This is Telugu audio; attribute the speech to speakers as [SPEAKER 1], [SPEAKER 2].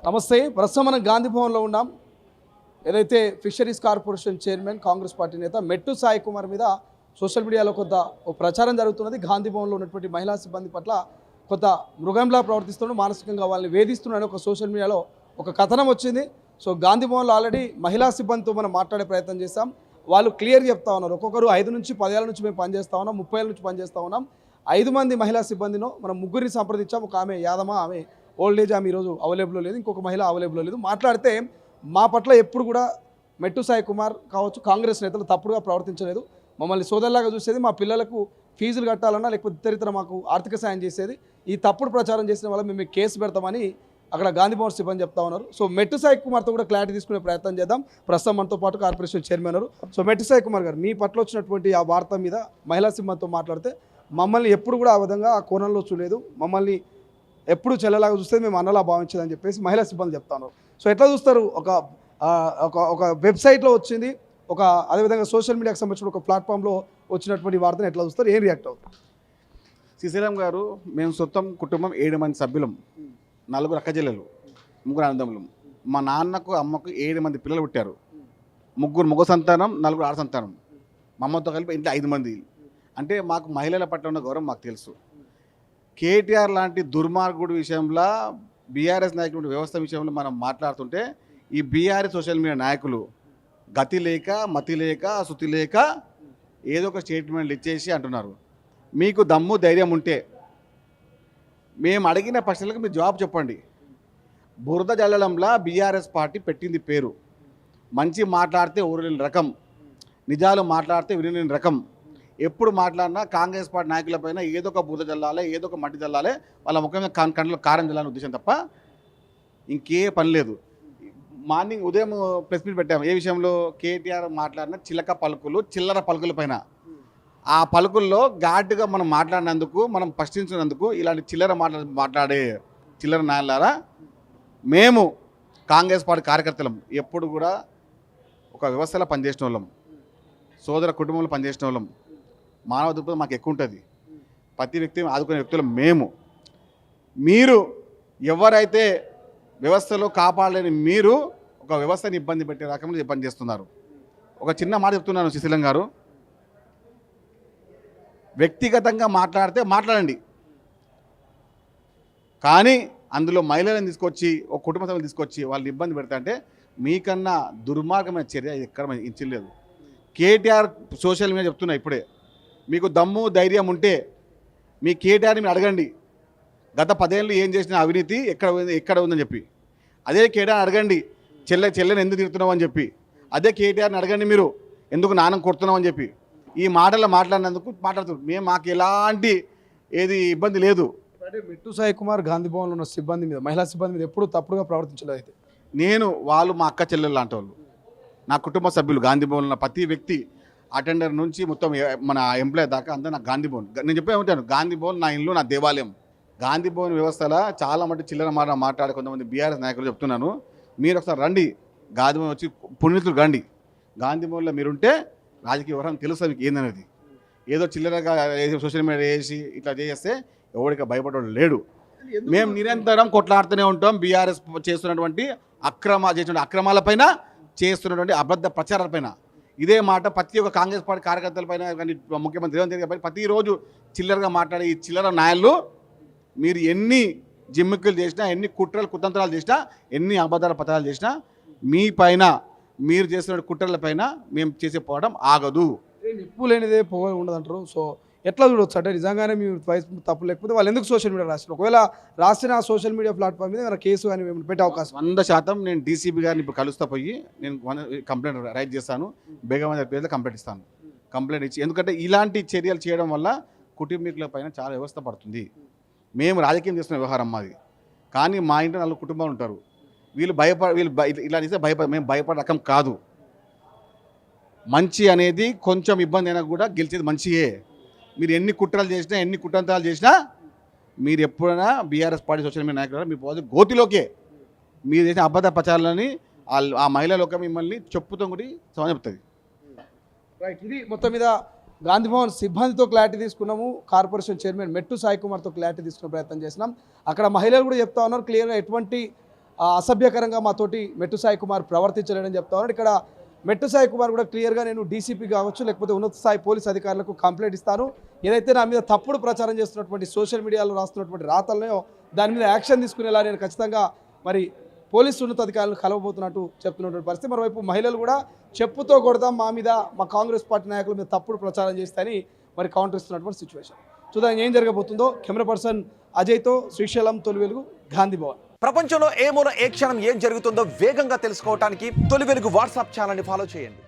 [SPEAKER 1] నమస్తే. ప్రస్తుతం మనం గాంధీ భవన్లో ఉన్నాం. ఏదైతే fisheries corporation chairman Congress party నేత మెట్టు సాయి కుమార్ మీద సోషల్ మీడియాలో కొంత ప్రచారం జరుగుతున్నది. గాంధీ భవన్లో ఉన్నటువంటి మహిళా సిబ్బంది పట్ల కొంత మృగంలా ప్రవర్తిస్తున్నాడు, మానసికంగా వాళ్ళని వేధిస్తున్నాడు ఒక సోషల్ మీడియాలో ఒక కథనం వచ్చింది. సో గాంధీ భవన్లో ఆల్రెడీ మహిళా సిబ్బందితో మనం మాట్లాడే ప్రయత్నం చేస్తాం. వాళ్ళు క్లియర్ చెప్తా ఉన్నారు. ఒక్కొక్కరు 5 నుంచి 10 ఏళ్ళ నుంచి మేము పనిచేస్తూ ఉన్నాం, 30 ఏళ్ళ నుంచి పనిచేస్తూ ఉన్నాం. 5 మంది మహిళా సిబ్బందిలో మనం ముగ్గురిని సంప్రదించాం. ఒక ఆమె యాదమ్మ, ఆమె ఓల్డ్ ఏజ్, ఆమె ఈరోజు అవైలబుల్ లేదు, ఇంకొక మహిళ అవైలబుల్ లేదు. మాట్లాడితే మా పట్ల ఎప్పుడు కూడా మెట్టు సాయి కుమార్ కావచ్చు కాంగ్రెస్ నేతలు తప్పుడుగా ప్రవర్తించలేదు. మమ్మల్ని సోదరులాగా చూసేది, మా పిల్లలకు ఫీజులు కట్టాలన్నా లేకపోతే ఇతర మాకు ఆర్థిక సాయం చేసేది. ఈ తప్పుడు ప్రచారం చేసిన వల్ల మేము కేసు పెడతామని అక్కడ గాంధీ భవన్ సిబ్బంది చెప్తా ఉన్నారు. సో మెట్టు సాయి కుమార్తో కూడా క్లారిటీ తీసుకునే ప్రయత్నం చేద్దాం. ప్రస్తుతం మనతో పాటు కార్పొరేషన్ చైర్మన్ ఉన్నారు. సో మెట్టు సాయి కుమార్ గారు, మీ పట్ల వచ్చినటువంటి ఆ వార్త మీద మహిళా సిబ్బందితో మాట్లాడితే మమ్మల్ని ఎప్పుడు కూడా ఆ విధంగా ఆ కోణంలో చూడలేదు, మమ్మల్ని ఎప్పుడు చెల్లెలాగా చూస్తే మేము అన్నలా భావించదని చెప్పేసి మహిళా సిబ్బంది చెప్తా ఉన్నారు. సో ఎట్లా చూస్తారు? ఒక వెబ్సైట్లో వచ్చింది, అదేవిధంగా సోషల్ మీడియాకి సంబంధించిన ఒక ప్లాట్ఫామ్లో వచ్చినటువంటి వార్తను ఎట్లా చూస్తారు, ఏం రియాక్ట్ అవుతుంది?
[SPEAKER 2] శ్రీశైలం గారు, మేము సొంతం కుటుంబం 7 మంది సభ్యులం, 4 అక్క చెల్లెలు, 3 అన్నదమ్ములు. మా నాన్నకు అమ్మకు 7 మంది పిల్లలు పుట్టారు. 3 మగ సంతానం, 4 ఆడ సంతానం. మా అమ్మతో కలిపి ఇంట్లో 5 మంది. అంటే మాకు మహిళల పట్ల ఉన్న గౌరవం మాకు తెలుసు. కేటీఆర్ లాంటి దుర్మార్గుడి విషయంలో, బీఆర్ఎస్ నాయకుడి వ్యవస్థ విషయంలో మనం మాట్లాడుతుంటే ఈ బీఆర్ఎస్ సోషల్ మీడియా నాయకులు గతి లేక, మతి లేక, శృతి లేక ఏదో ఒక స్టేట్మెంట్లు ఇచ్చేసి అంటున్నారు. మీకు దమ్ము ధైర్యం ఉంటే మేము అడిగిన ప్రశ్నలకు మీరు జవాబు చెప్పండి. బురద జల్లడంలా బీఆర్ఎస్ పార్టీ పెట్టింది పేరు. మంచి మాట్లాడితే ఊరలేని రకం, నిజాలు మాట్లాడితే వినలేని రకం. ఎప్పుడు మాట్లాడినా కాంగ్రెస్ పార్టీ నాయకులపైన ఏదో ఒక బురద జల్లాలే, ఏదో ఒక మట్టి జల్లాలే, వాళ్ళ ముఖ్యంగా కంట్లో కారం జల్లాలనే ఉద్దేశం తప్ప ఇంకే పని లేదు. మార్నింగ్ ఉదయం ప్రెస్ మీట్ పెట్టాము. ఏ విషయంలో? కేటీఆర్ మాట్లాడిన చిలక పలుకులు, చిల్లర పలుకుల పైన. ఆ పలుకుల్లో ఘాటుగా మనం మాట్లాడినందుకు, మనం ప్రశ్నించినందుకు ఇలాంటి చిల్లర మాట్లాడే చిల్లర నాయలారా, మేము కాంగ్రెస్ పార్టీ కార్యకర్తలం ఎప్పుడు కూడా ఒక వ్యవస్థలో పనిచేసిన వాళ్ళం, సోదర కుటుంబంలో పనిచేసిన వాళ్ళం. మానవ దృక్పథం మాకు ఎక్కువ ఉంటుంది. ప్రతి వ్యక్తిని ఆదుకునే వ్యక్తులు మేము. మీరు ఎవరైతే వ్యవస్థలో కాపాడలేని మీరు ఒక వ్యవస్థని ఇబ్బంది పెట్టే రకంలో పనిచేస్తున్నారు. ఒక చిన్న మాట చెప్తున్నాను శ్రీశైలం గారు, వ్యక్తిగతంగా మాట్లాడితే మాట్లాడండి, కానీ అందులో మహిళలను తీసుకొచ్చి ఒక కుటుంబ సభ్యులను తీసుకొచ్చి వాళ్ళని ఇబ్బంది పెడతా అంటే మీకన్నా దుర్మార్గమైన చర్య ఎక్కడ ఇచ్చలేదు. కేటీఆర్ సోషల్ మీడియా చెప్తున్నా ఇప్పుడే, మీకు దమ్ము ధైర్యం ఉంటే మీ కేటీఆర్ని మీరు అడగండి, గత 10 ఏళ్ళు ఏం చేసిన అవినీతి ఎక్కడ ఉందని చెప్పి. అదే కేటీఆర్ అడగండి, చెల్లెని ఎందుకు తిడుతున్నావు అని చెప్పి. అదే కేటీఆర్ని అడగండి, మీరు ఎందుకు నాన్న కొడుతున్నావు అని చెప్పి. ఈ మాటల్లో మాట్లాడినందుకు మాట్లాడుతున్నారు. మాకు ఎలాంటి ఇబ్బంది లేదు.
[SPEAKER 1] అంటే మెట్టు సాయి కుమార్ గాంధీ భవన్లో ఉన్న సిబ్బంది మీద, మహిళా సిబ్బంది మీద ఎప్పుడు తప్పుడుగా ప్రవర్తించలేదు. అయితే
[SPEAKER 2] వాళ్ళు మా అక్క చెల్లెలు లాంటి వాళ్ళు, నా కుటుంబ సభ్యులు. గాంధీ భవన్లో ఉన్న ప్రతి వ్యక్తి, అటెండర్ నుంచి మొత్తం మన ఎంప్లాయ్ దాకా అందరూ నాకు గాంధీ భవన్. నేను చెప్పే ఉంటాను, గాంధీ భవన్ నా ఇల్లు, నా దేవాలయం. గాంధీ భవన్ వ్యవస్థలో చాలా మటు చిల్లర మాట్లాడే కొంతమంది బీఆర్ఎస్ నాయకులు చెప్తున్నాను. మీరు ఒకసారి రండి, గాంధీ భవన్ వచ్చి పుణ్యతులు రండి. గాంధీ భవన్లో మీరుంటే రాజకీయ వ్యవహారం తెలుస్తుంది మీకు ఏందనేది. ఏదో చిల్లరగా సోషల్ మీడియా వేసి ఇట్లా చేస్తే ఎవరికి భయపడడం లేడు. మేము నిరంతరం కొట్లాడుతూనే ఉంటాం. బీఆర్ఎస్ చేస్తున్నటువంటి అక్రమాలపైన, చేస్తున్నటువంటి అబద్ధ ప్రచారాలపైన. ఇదే మాట ప్రతి ఒక్క కాంగ్రెస్ పార్టీ కార్యకర్తలపైన కానీ ముఖ్యమంత్రి రేవంత్ రెడ్డి పైన ప్రతిరోజు చిల్లరగా మాట్లాడే ఈ చిల్లర నాయలు, మీరు ఎన్ని జిమ్మిక్కులు చేసినా, ఎన్ని కుతంత్రాలు చేసినా, ఎన్ని అబద్ధాల పత్రాలు చేసినా, మీ పైన మీరు చేస్తున్న కుట్రలపైన మేము చేసే పోవడం ఆగదు.
[SPEAKER 1] నిప్పు లేనిదే పొగ ఉండదంటారు. సో ఎట్లా చూడవచ్చు? అంటే నిజంగానే మీ వయసు తప్పు లేకపోతే వాళ్ళు ఎందుకు సోషల్ మీడియా రాస్తారు? ఒకవేళ రాసిన సోషల్ మీడియా ప్లాట్ఫామ్ మీద కేసు అని పెట్టే అవకాశం
[SPEAKER 2] 100% నేను డీసీపీ గారిని ఇప్పుడు కలుస్తా పోయి నేను కంప్లైంట్ రైట్ చేస్తాను. బేగమైన పేరులో కంప్లైంట్ ఇస్తాను. కంప్లైంట్ ఇచ్చి, ఎందుకంటే ఇలాంటి చర్యలు చేయడం వల్ల కుటుంబీకుల పైన చాలా వ్యవస్థ పడుతుంది. మేము రాజకీయం చేస్తున్న వ్యవహారం మాది, కానీ మా ఇంట్లో 4 కుటుంబాలు ఉంటారు. వీళ్ళు ఇలా చేస్తే మేము భయపడే రకం కాదు. మంచి అనేది కొంచెం ఇబ్బంది అయినా కూడా గెలిచేది మంచియే. మీరు ఎన్ని కుట్రలు చేసినా, ఎన్ని కుతంత్రాలు చేసినా, మీరు ఎప్పుడైనా బీఆర్ఎస్ పార్టీ సోషల్ మీడియా నాయకులు మీరు పోతే గోతిలోకే. మీరు చేసిన అబద్ధ ప్రచారాలని ఆ మహిళలోకి మిమ్మల్ని చెప్పుతో కూడా చెప్తుంది.
[SPEAKER 1] రైట్. ఇది మొత్తం మీద గాంధీ భవన్ సిబ్బందితో క్లారిటీ తీసుకున్నాము. కార్పొరేషన్ చైర్మన్ మెట్టు సాయి కుమార్తో క్లారిటీ తీసుకునే ప్రయత్నం చేసినాం. అక్కడ మహిళలు కూడా చెప్తా ఉన్నారు క్లియర్గా, ఎటువంటి అసభ్యకరంగా మాతోటి మెట్టు సాయి కుమార్ ప్రవర్తించలేడని చెప్తా ఉన్నాడు. ఇక్కడ మెట్టు సాయి కుమార్ కూడా క్లియర్గా నేను డీసీపీ కావచ్చు లేకపోతే ఉన్నత స్థాయి పోలీస్ అధికారులకు కంప్లైంట్ ఇస్తాను, ఏదైతే నా మీద తప్పుడు ప్రచారం చేస్తున్నటువంటి సోషల్ మీడియాలో రాస్తున్నటువంటి రాతలనో దాని మీద యాక్షన్ తీసుకునేలా నేను ఖచ్చితంగా మరి పోలీసు ఉన్నతాధికారులను కలవబోతున్నట్టు చెప్తున్నటువంటి పరిస్థితి. మరోవైపు మహిళలు కూడా చెప్పుతో కొడతాం, మా మీద మా కాంగ్రెస్ పార్టీ నాయకుల మీద తప్పుడు ప్రచారం చేస్తాయని మరి కౌంటర్ ఇస్తున్నటువంటి సిచ్యువేషన్. చూద్దాం ఏం జరగబోతుందో. కెమెరా పర్సన్ అజయ్తో శ్రీశైలం, తొలి వెలుగు, గాంధీ భవన్.
[SPEAKER 3] ప్రపంచంలో ఏ మూల ఏ క్షణం ఏం జరుగుతుందో వేగంగా తెలుసుకోవడానికి తొలి వెలుగు వాట్సాప్ ఛానల్ని ఫాలో చేయండి.